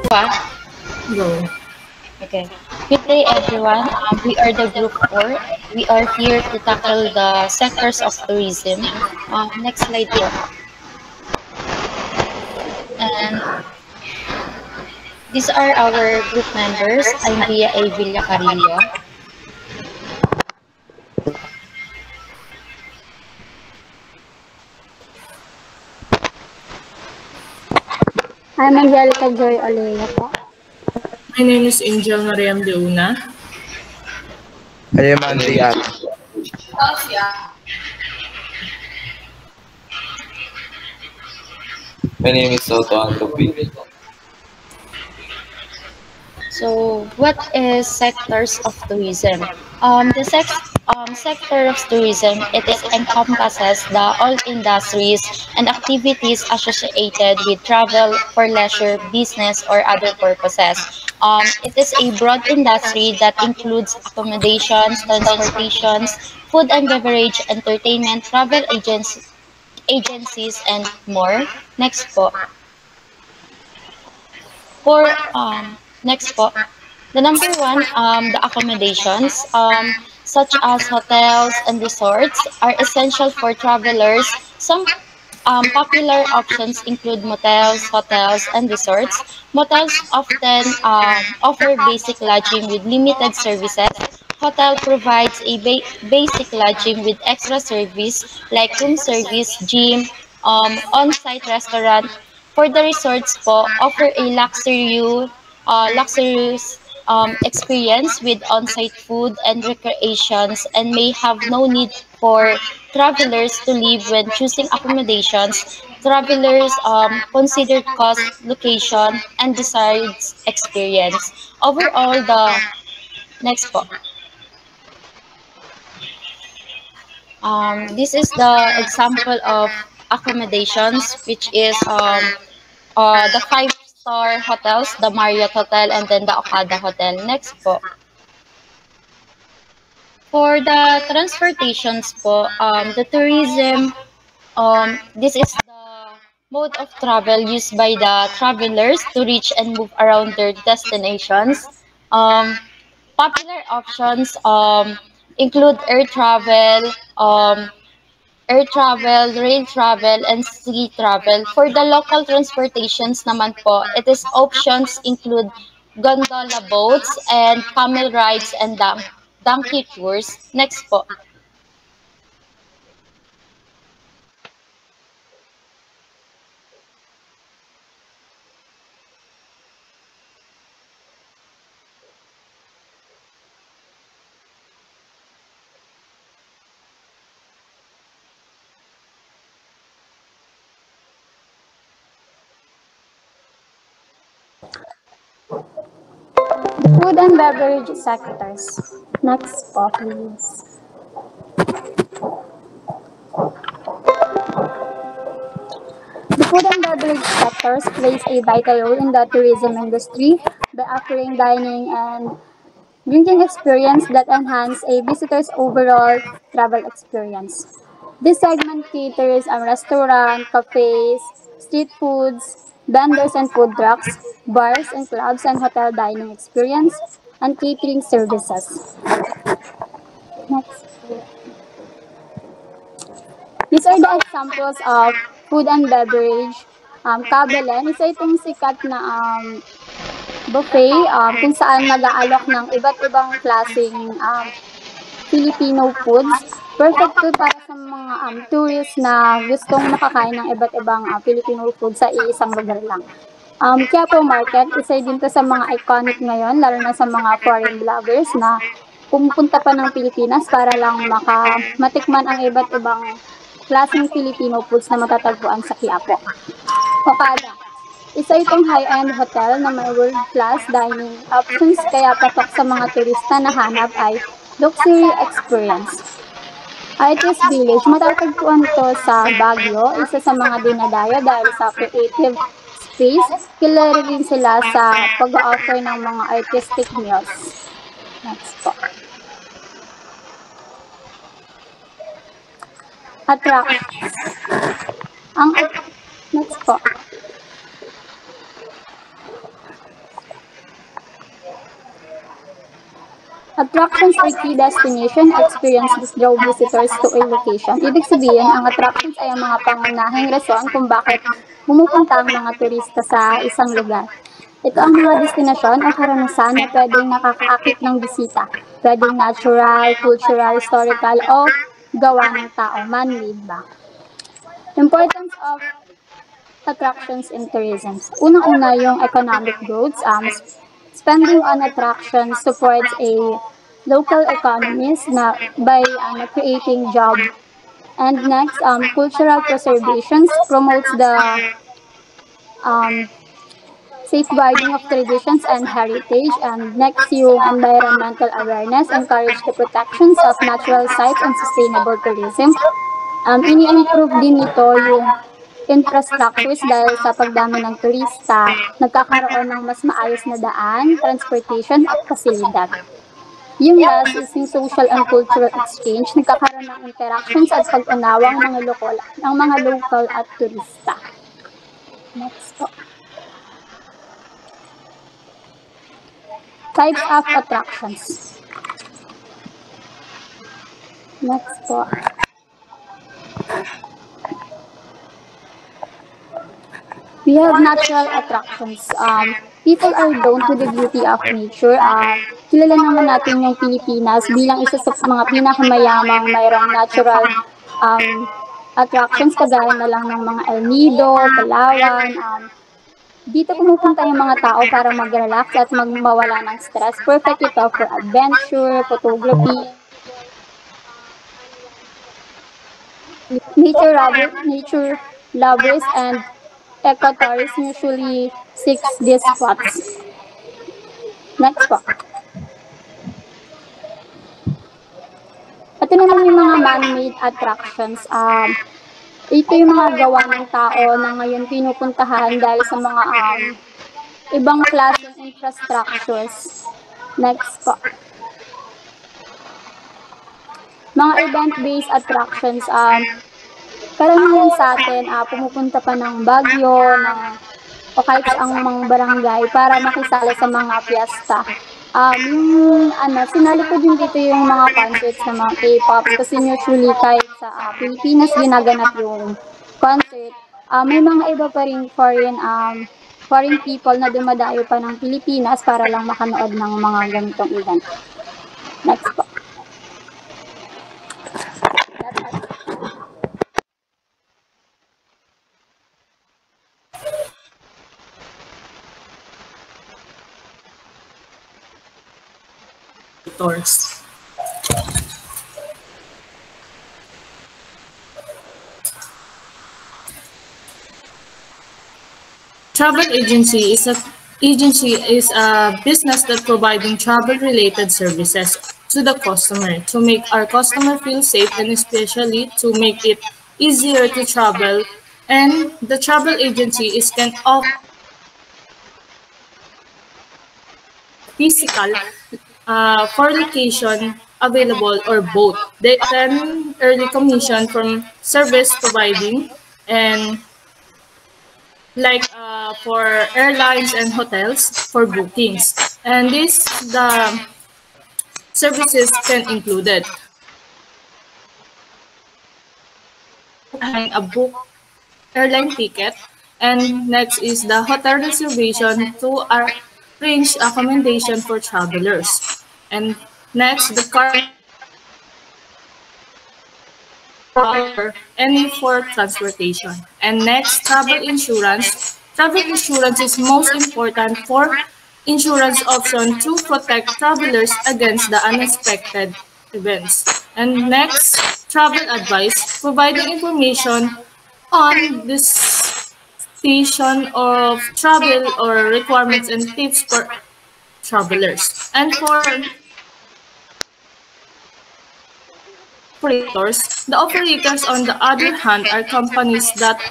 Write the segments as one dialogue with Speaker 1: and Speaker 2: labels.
Speaker 1: Pa?
Speaker 2: Go.
Speaker 1: Okay. Good day, everyone. We are the Group 4. We are here to tackle the sectors of tourism. Next slide po. And these are our group members. I'm Via A. Villacarillo.
Speaker 3: I'm Angelica Joy Olea po.
Speaker 2: My name is Angel Mariam de Una.
Speaker 4: I am Andy At.
Speaker 5: My name is Soto Antopi.
Speaker 1: So, what is sectors of tourism? Sector of tourism, encompasses all industries and activities associated with travel for leisure, business, or other purposes. It is a broad industry that includes accommodations, transportations, food and beverage, entertainment, travel agencies, and more. Next po. For next po, the number one, the accommodations, such as hotels and resorts, are essential for travelers. Some popular options include motels, hotels, and resorts. Motels often offer basic lodging with limited services. Hotel provides a basic lodging with extra service like room service, gym, on-site restaurant. For the resorts po, offer a luxurious experience with on-site food and recreations and may have no need for travelers to leave when choosing accommodations. Travelers consider cost, location, and desired experience. Overall, the next po. This is the example of accommodations, which is the five-star hotels, the Marriott Hotel, and then the Okada Hotel. Next po. For the transportations po, the tourism, this is the mode of travel used by the travelers to reach and move around their destinations. Popular options include air travel, rail travel, and sea travel. For the local transportations naman po, it is options include gondola boats and camel rides and donkey tours. Next po.
Speaker 3: Food and beverage sectors. Next po, please. The food and beverage sectors plays a vital role in the tourism industry by offering dining and drinking experience that enhance a visitor's overall travel experience. This segment caters on restaurant, cafes, street foods, vendors and food trucks, bars and clubs and hotel dining experience, and catering services. Next. These are the examples of food and beverage. Kabelen, isa itong sikat na buffet kung saan mag-aalok ng iba't ibang klaseng Filipino foods. Perfect to para sa mga tourists na gustong makakain ng iba't ibang Filipino food sa iisang lugar lang. Quiapo Market, isa din to sa mga iconic ngayon, lalo na sa mga foreign vloggers na pumupunta pa ng Pilipinas para lang matikman ang iba't ibang klaseng Filipino foods na matatagpuan sa Quiapo. Okada. Isa itong high-end hotel na may world-class dining options kaya patok sa mga turista na hanap ay luxury experience. Artist Village, matatagpuan to sa Baguio, isa sa mga dinadayo dahil sa creative space. Kilala rin sila sa pag-offer ng mga artistic meals. Next po. Attractions. Next po. Attractions or key destination experiences draw visitors to a location. Ibig sabihin, ang attractions ay ang mga pangunahing rason kung bakit pumupunta ang mga turista sa isang lugar. Ito ang mga destinasyon o karanasan na pwedeng nakakaakit ng bisita. Pwedeng natural, cultural, historical, o gawa ng tao, man-made ba. Importance of attractions in tourism. Unang-una yung economic growth. Spending on attractions supports a local economies na by creating job. And next, cultural preservations promotes the safeguarding of traditions and heritage. And next, yung environmental awareness encourage the protections of natural sites and sustainable tourism. Ini-improve din ito yung infrastructures dahil sa pagdami ng turista, nagkakaroon ng mas maayos na daan, transportation at pasilidad. Yung last is yung social and cultural exchange, nagkakaroon ng interactions at pag-unawang ng mga local at turista. Next po. Types of attractions. Next po. We have natural attractions. People are drawn to the beauty of nature. Kilala naman natin yung Pilipinas bilang isa sa mga pinakamayamang mayroong natural attractions kagaya na lang ng mga El Nido, Palawan. Dito pumupunta yung mga tao para mag-relax at mawala ng stress. Perfect ito for adventure, photography, nature lovers, and eco-tourists usually seek these spots. Next po. Ito naman yung mga man-made attractions. Ito yung mga gawa ng tao na ngayon pinupuntahan dahil sa mga ibang klaseng infrastructures. Next po. Mga event-based attractions. Karamihan sa atin, pumupunta pa ng Baguio, o kahit sa ang mga barangay para makisali sa mga piyesta. Sinali ko din dito yung mga concerts ng mga K-pop kasi usually kahit sa Pilipinas ginaganap yung concert. May mga iba pa rin foreign people na dumadayo pa ng Pilipinas para lang makanood ng mga ganitong event. Next po.
Speaker 2: Tours. Travel agency is a business that providing travel-related services to the customer to make our customer feel safe and especially to make it easier to travel. And the travel agency can offer physical for location available or both. They can early commission from service providing and like for airlines and hotels for bookings. And the services can included a book airline ticket, and next is the hotel reservation to arrange accommodation for travelers. And next, the car any for transportation. And next, travel insurance. Travel insurance is most important for insurance option to protect travelers against the unexpected events. And next, travel advice, providing information on this station of travel or requirements and tips for travelers. And for operators, the operators on the other hand are companies that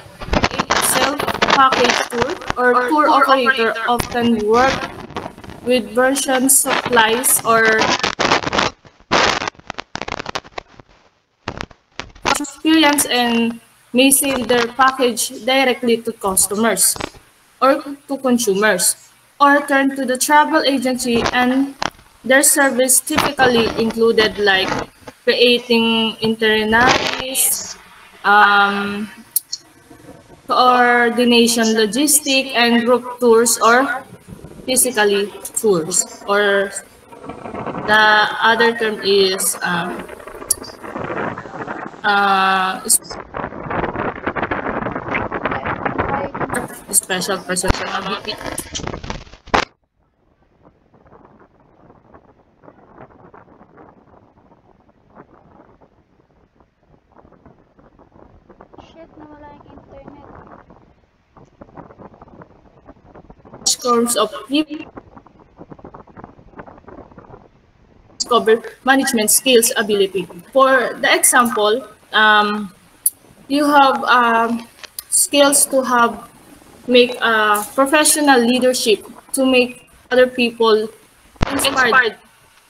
Speaker 2: self-package tour or tour operator often work with version supplies or experience and may sell their package directly to customers or to consumers, or turn to the travel agency and their service typically included like creating itineraries, um, coordination logistic, and group tours or physically tours. Or the other term is special personality.
Speaker 3: Shit, nawala yung internet.
Speaker 2: Course of discover management skills ability. For the example, you have skills to have make professional leadership to make other people inspired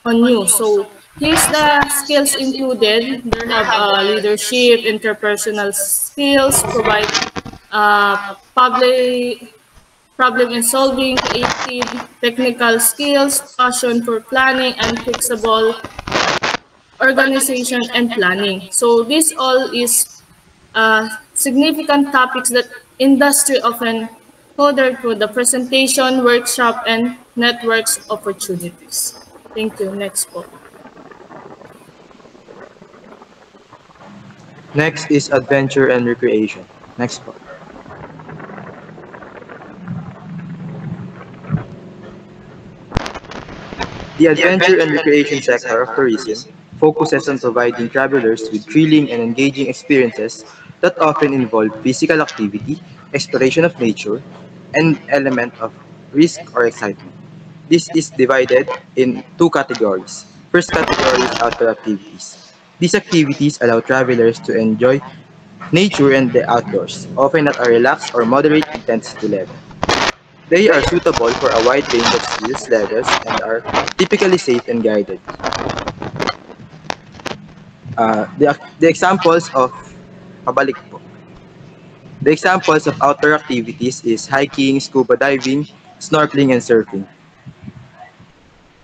Speaker 2: on you. So here's the skills included. They have leadership, interpersonal skills, provide public problem solving, creative, technical skills, passion for planning, and flexible organization and planning. So this all is significant topics that industry often covered through the presentation, workshop, and networks opportunities. Thank you. Next po.
Speaker 4: Next is adventure and recreation. Next po. The adventure and recreation sector of tourism focuses on providing travelers with thrilling and engaging experiences that often involve physical activity, exploration of nature, and element of risk or excitement. This is divided in two categories. First category is outdoor activities. These activities allow travelers to enjoy nature and the outdoors, often at a relaxed or moderate intensity level. They are suitable for a wide range of skills levels and are typically safe and guided. The examples of pabalik po. The examples of outdoor activities is hiking, scuba diving, snorkeling, and surfing.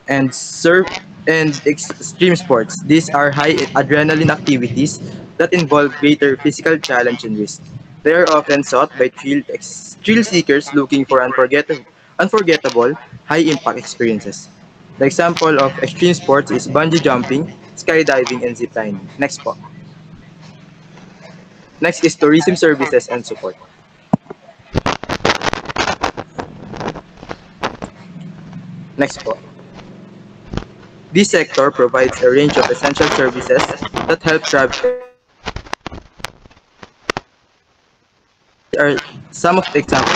Speaker 4: And extreme sports. These are high adrenaline activities that involve greater physical challenge and risk. They are often sought by thrill seekers looking for unforgettable, high-impact experiences. The example of extreme sports is bungee jumping, skydiving, and ziplining. Next po. Next is tourism services and support. Next po. This sector provides a range of essential services that help travelers. Are some of the examples.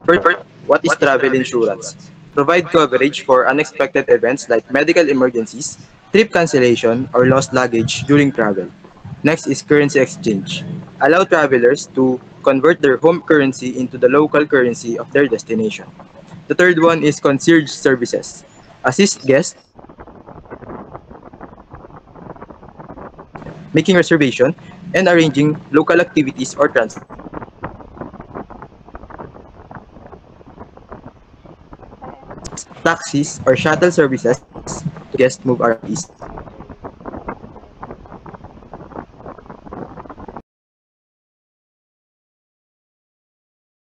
Speaker 4: First, what is travel insurance? Provide coverage for unexpected events like medical emergencies, trip cancellation, or lost luggage during travel. Next is currency exchange. Allow travelers to convert their home currency into the local currency of their destination. The third one is concierge services. Assist guests making reservation and arranging local activities or transport. Taxis or shuttle services to guests move around east.